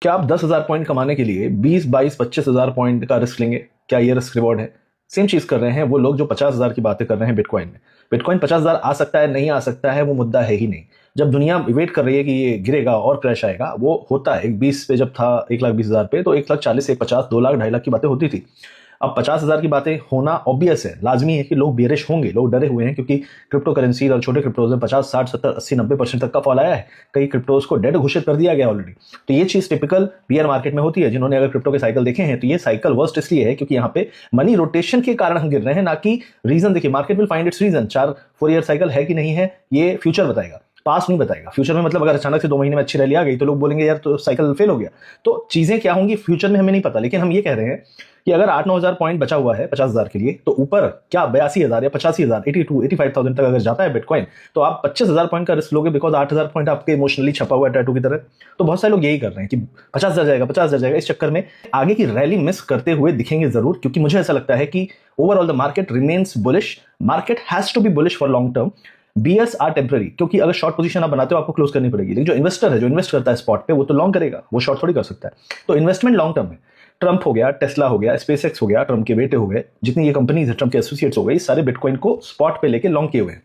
क्या आप 10,000 पॉइंट कमाने के लिए 20, 22, 25,000 पॉइंट का रिस्क लेंगे? क्या ये रिस्क रिवॉर्ड है? सेम चीज कर रहे हैं वो लोग जो 50,000 की बातें कर रहे हैं बिटकॉइन में। बिटकॉइन 50,000 आ सकता है, नहीं आ सकता है, वो मुद्दा है ही नहीं। जब दुनिया वेट कर रही है कि ये गिरेगा और क्रैश आएगा, वो होता है। 20 पे जब था 1,20,000 पे, तो 1,40,000, 1,50,000, 2 लाख, 2.5 लाख की बातें होती थी। अब 50,000 की बातें होना ऑब्वियस है, लाजमी है कि लोग बेरिश होंगे, लोग डरे हुए हैं, क्योंकि क्रिप्टो करेंसी और छोटे क्रिप्टोज में 50, 60, 70, 80, 90% तक का फॉल आया है। कई क्रिप्टोज को डेड घोषित कर दिया गया ऑलरेडी। तो ये चीज टिपिकल बियर मार्केट में होती है। जिन्होंने अगर क्रिप्टो के साइकिल देखे हैं तो ये साइकिल वर्स्ट इसलिए है क्योंकि यहाँ पे मनी रोटेशन के कारण हम गिर रहे हैं, ना कि रीजन। देखिए, market will find its reason. 4 year cycle है कि नहीं है, ये फ्यूचर बताएगा, पास नहीं बताएगा। फ्यूचर में मतलब अगर अचानक से 2 महीने में अच्छी रैली आ गई तो लोग बोलेंगे यार तो साइकिल फेल हो गया। तो चीजें क्या होंगी फ्यूचर में हमें नहीं पता, लेकिन हम ये कह रहे हैं कि अगर 8-9 हजार पॉइंट बचा हुआ है 50,000 के लिए, तो ऊपर क्या 82,000 या 85,000, 85,000 तक अगर जाता है बिटकॉइन, तो आप 25,000 पॉइंट का रिस्क लोगे, बिकॉज 8,000 पॉइंट आपके इमोशनली छपा हुआ है टैटू की तरह। तो बहुत सारे लोग यही कर रहे हैं कि 50,000 जाएगा, 50,000 जाएगा। इस चक्कर में आगे की रैली मिस करते हुए दिखेंगे जरूर, क्योंकि मुझे ऐसा लगता है कि overall the market remains bullish. Market has to be bullish for long term. Bears are temporary, क्योंकि अगर शॉर्ट पोजीशन आप बनाते हो आपको क्लोज करनी पड़ेगी, लेकिन जो इन्वेस्टर है, जो इन्वेस्ट करता है स्पॉट पे, वो तो लॉन्ग करेगा, वो शॉर्ट थोड़ी कर सकता है। तो इन्वेस्टमेंट लॉन्ग टर्म है। ट्रंप हो गया, टेस्ला हो गया, स्पेसएक्स हो गया, ट्रंप के बेटे हो गए, जितनी ये कंपनीज है ट्रंप के एसोसिएट्स हो गए, सारे बिटकॉइन को स्पॉट पे लेके लॉन्ग किए हुए हैं।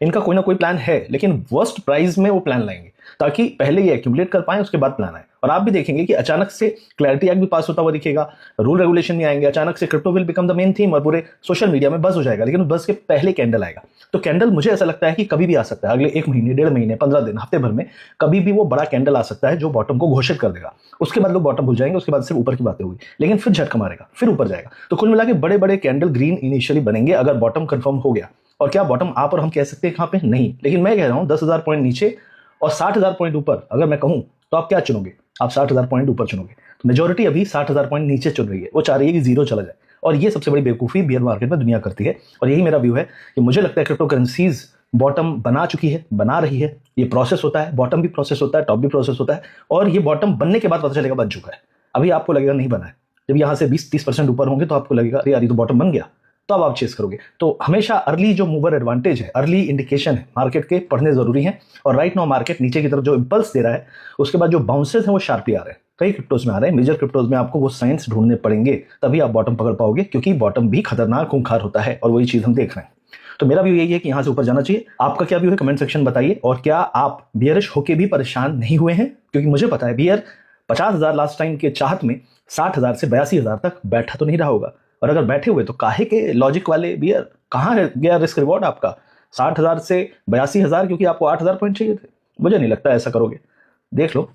इनका कोई ना कोई प्लान है, लेकिन वर्स्ट प्राइस में वो प्लान लाएंगे ताकि पहले ये एक्यूमुलेट कर पाए, उसके बाद प्लान आए। और आप भी देखेंगे कि अचानक से क्लैरिटी एक्ट भी पास होता हुआ दिखेगा, रूल रेगुलेशन भी आएंगे, अचानक से crypto will become the main theme और पूरे सोशल मीडिया में बस हो जाएगा। लेकिन बस के पहले कैंडल आएगा। तो कैंडल मुझे ऐसा लगता है कि कभी भी आ सकता है, अगले 1 महीने, 1.5 महीने, 15 दिन, हफ्ते भर में कभी भी वो बड़ा कैंडल आ सकता है जो बॉटम को घोषित कर देगा। उसके बाद लोग बॉटम भूल जाएंगे, उसके बाद सिर्फ ऊपर की बातें होगी, लेकिन फिर झटका मारेगा, फिर ऊपर जाएगा। तो कुल मिला के बड़े बड़े कैंडल ग्रीन इनिशियली बनेंगे अगर बॉटम कंफर्म हो गया। और क्या बॉटम आप और हम कह सकते हैं कहां पे? नहीं। लेकिन मैं कह रहा हूं 10,000 पॉइंट नीचे और 60,000 पॉइंट ऊपर अगर मैं कहूं, तो आप क्या चुनोगे? आप 60,000 पॉइंट ऊपर चुनोगे। तो मेजोरिटी अभी 60,000 पॉइंट नीचे चुन रही है, वो चाह रही है कि जीरो चला जाए। और ये सबसे बड़ी बेवकूफी बियर मार्केट में दुनिया करती है। और यही मेरा व्यू है कि मुझे लगता है क्रिप्टो करेंसीज बॉटम बना चुकी है, बना रही है। ये प्रोसेस होता है, बॉटम भी प्रोसेस होता है, टॉप भी प्रोसेस होता है, और ये बॉटम बनने के बाद पता चलेगा बन चुका है। अभी आपको लगेगा नहीं बना है। जब यहां से 20-30% ऊपर होंगे तो आपको लगेगा अरे यार ये तो बॉटम बन गया, तो अब आप चेस करोगे। तो हमेशा अर्ली जो मूवर एडवांटेज है, अर्ली इंडिकेशन है मार्केट के, पढ़ने जरूरी है। और राइट नाउ मार्केट नीचे की तरफ जो इंपल्स दे रहा है, उसके बाद जो बाउंसेस हैं वो शार्पली आ रहे हैं। कई क्रिप्टोज में आ रहे हैं, मेजर क्रिप्टोज में आपको वो साइंस ढूंढने पड़ेंगे, तभी आप बॉटम पकड़ पाओगे, क्योंकि बॉटम भी खतरनाक खूंखार होता है, और वही चीज हम देख रहे हैं। तो मेरा व्यू यही है कि यहां से ऊपर जाना चाहिए। आपका क्या व्यू है कमेंट सेक्शन बताइए। और क्या आप बियरिश होके भी परेशान नहीं हुए हैं? क्योंकि मुझे पता है बियर 50,000 लास्ट टाइम के चाहत में 60,000 से 82,000 तक बैठा तो नहीं रहा होगा। और अगर बैठे हुए तो काहे के लॉजिक वाले बियर, कहाँ है गया रिस्क रिवॉर्ड आपका? 60,000 से 82,000, क्योंकि आपको 8,000 पॉइंट चाहिए थे। मुझे नहीं लगता ऐसा करोगे, देख लो।